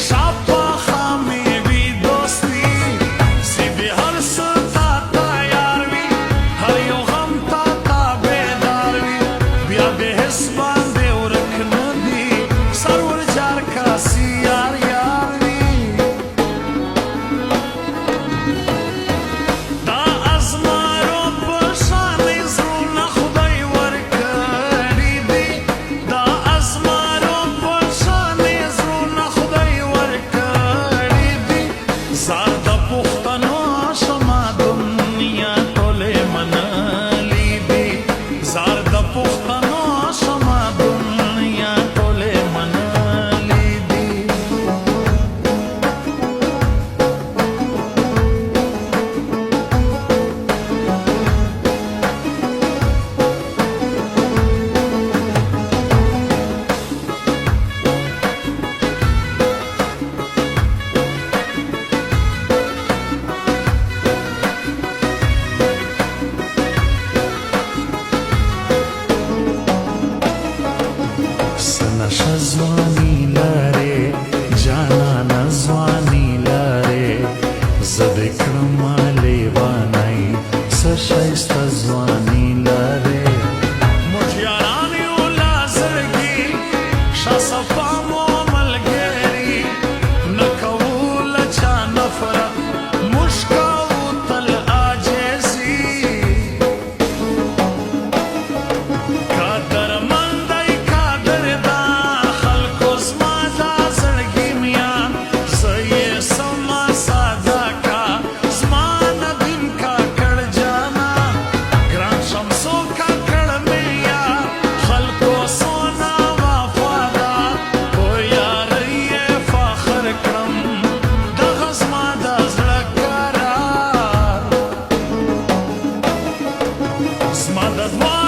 Shapa khami vi dosti, si bihar sata زده کړم لیوانی څه ښایسته ځواني لرې موټیاران یو لا زړګي ښه صفا مو ملګري نه کوو له چا نفرت موږ کوو تل عاجزي قدرمند دی قادر دا خلکو زما دا زړګي میان زه یې سمه ساده کا زما ندیم کاکړ جانا ګران شمسو کاکړ مې یار خلکو سونا وفادار په یارۍ یې فخر کړم دغه زما د زړه قرار زما د دعا